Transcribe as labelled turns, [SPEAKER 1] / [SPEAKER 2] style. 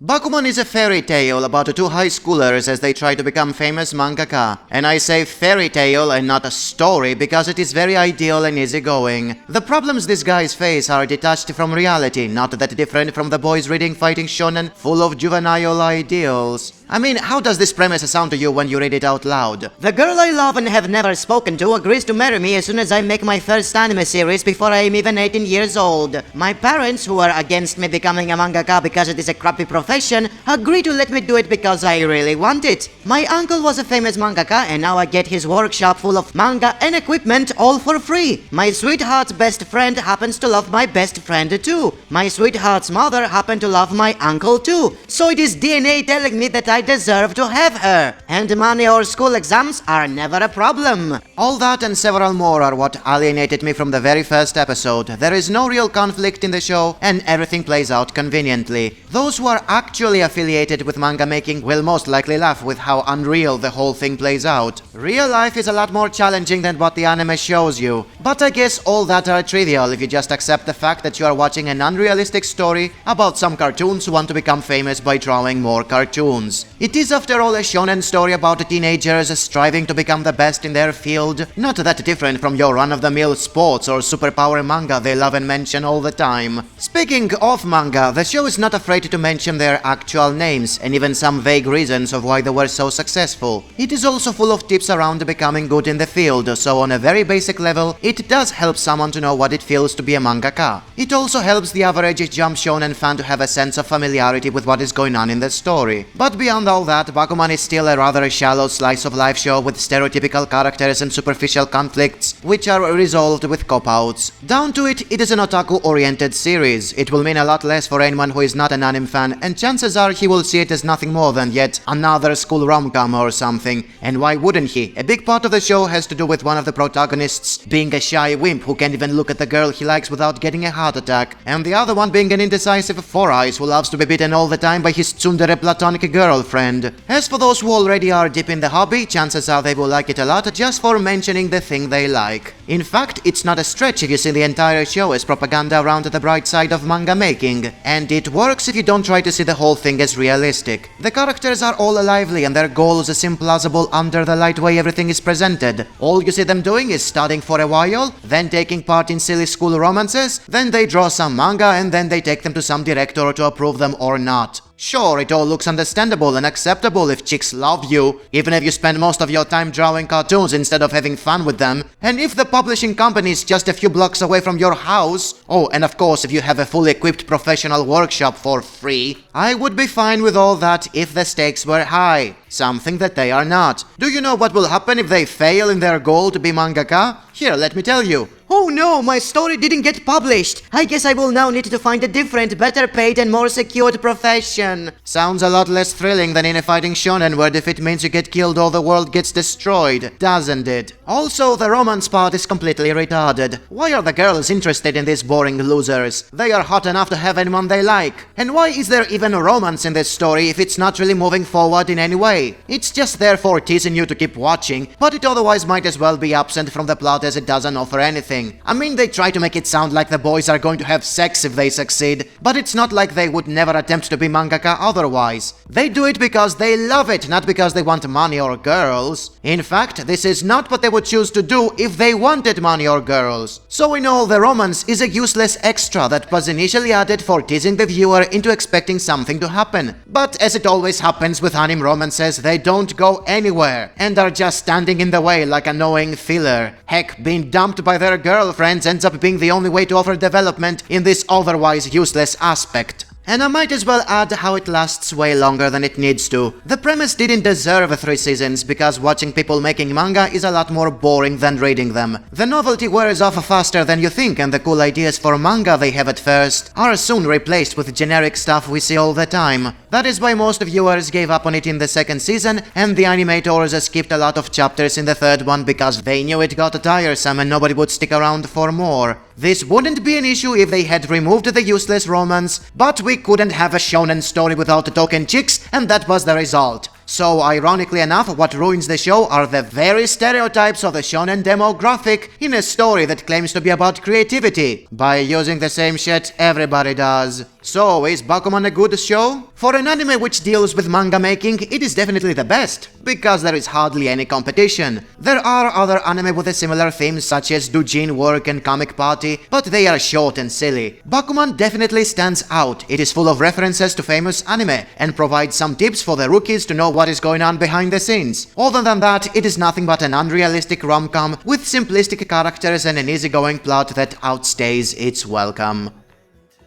[SPEAKER 1] Bakuman is a fairy tale about two high schoolers as they try to become famous mangaka. And I say fairy tale and not a story because it is very ideal and easygoing. The problems these guys face are detached from reality, not that different from the boys reading fighting shonen full of juvenile ideals. I mean, how does this premise sound to you when you read it out loud?
[SPEAKER 2] The girl I love and have never spoken to agrees to marry me as soon as I make my first anime series before I am even 18 years old. My parents, who are against me becoming a mangaka because it is a crappy profession, agree to let me do it because I really want it. My uncle was a famous mangaka and now I get his workshop full of manga and equipment all for free. My sweetheart's best friend happens to love my best friend too. My sweetheart's mother happened to love my uncle too. So it is DNA telling me that I deserve to have her. And money or school exams are never a problem.
[SPEAKER 1] All that and several more are what alienated me from the very first episode. There is no real conflict in the show and everything plays out conveniently. Those who are actually affiliated with manga making will most likely laugh with how unreal the whole thing plays out. Real life is a lot more challenging than what the anime shows you. But I guess all that are trivial if you just accept the fact that you are watching an unrealistic story about some cartoons who want to become famous by drawing more cartoons. It is after all a shonen story about teenagers striving to become the best in their field, not that different from your run-of-the-mill sports or superpower manga they love and mention all the time. Speaking of manga, the show is not afraid to mention their actual names and even some vague reasons of why they were so successful. It is also full of tips around becoming good in the field, so on a very basic level, it does help someone to know what it feels to be a mangaka. It also helps the average Jump Shonen fan to have a sense of familiarity with what is going on in the story. But beyond all that, Bakuman is still a rather shallow slice of life show with stereotypical characters and superficial conflicts, which are resolved with cop-outs. Down to it, it is an otaku-oriented series. It will mean a lot less for anyone who is not an anime fan, and chances are he will see it as nothing more than yet another school rom-com or something. And why wouldn't he? A big part of the show has to do with one of the protagonists being a shy wimp who can't even look at the girl he likes without getting a heart attack, and the other one being an indecisive four-eyes who loves to be beaten all the time by his tsundere platonic girlfriend. As for those who already are deep in the hobby, chances are they will like it a lot just for mentioning the thing they like. In fact, it's not a stretch if you see the entire show as propaganda around the bright side of manga making, and it works if you don't try to see the whole thing as realistic. The characters are all lively and their goals seem plausible under the light way everything is presented. All you see them doing is studying for a while, then taking part in silly school romances, then they draw some manga and then they take them to some director to approve them or not. Sure, it all looks understandable and acceptable if chicks love you, even if you spend most of your time drawing cartoons instead of having fun with them, and if the publishing company is just a few blocks away from your house, oh, and of course if you have a fully equipped professional workshop for free, I would be fine with all that if the stakes were high, something that they are not. Do you know what will happen if they fail in their goal to be mangaka? Here, let me tell you.
[SPEAKER 2] Oh no, my story didn't get published. I guess I will now need to find a different, better paid and more secured profession.
[SPEAKER 1] Sounds a lot less thrilling than in a fighting shonen where if it means you get killed or the world gets destroyed, doesn't it? Also, the romance part is completely retarded. Why are the girls interested in these boring losers? They are hot enough to have anyone they like. And why is there even romance in this story if it's not really moving forward in any way? It's just there for teasing you to keep watching, but it otherwise might as well be absent from the plot as it doesn't offer anything. I mean, they try to make it sound like the boys are going to have sex if they succeed, but it's not like they would never attempt to be mangaka otherwise. They do it because they love it, not because they want money or girls. In fact, this is not what they would choose to do if they wanted money or girls. So in all, the romance is a useless extra that was initially added for teasing the viewer into expecting something to happen. But as it always happens with anime romances, they don't go anywhere, and are just standing in the way like annoying filler. Heck, being dumped by their girlfriends ends up being the only way to offer development in this otherwise useless aspect. And I might as well add how it lasts way longer than it needs to. The premise didn't deserve 3 seasons because watching people making manga is a lot more boring than reading them. The novelty wears off faster than you think, and the cool ideas for manga they have at first are soon replaced with generic stuff we see all the time. That is why most viewers gave up on it in the 2nd season, and the animators skipped a lot of chapters in the 3rd one because they knew it got tiresome and nobody would stick around for more. This wouldn't be an issue if they had removed the useless romance, but we couldn't have a shonen story without token chicks, and that was the result. So, ironically enough, what ruins the show are the very stereotypes of the shonen demographic in a story that claims to be about creativity, by using the same shit everybody does. So, is Bakuman a good show? For an anime which deals with manga making, it is definitely the best, because there is hardly any competition. There are other anime with a similar themes such as Doujin Work and Comic Party, but they are short and silly. Bakuman definitely stands out. It is full of references to famous anime, and provides some tips for the rookies to know what is going on behind the scenes. Other than that, it is nothing but an unrealistic rom-com with simplistic characters and an easygoing plot that outstays its welcome.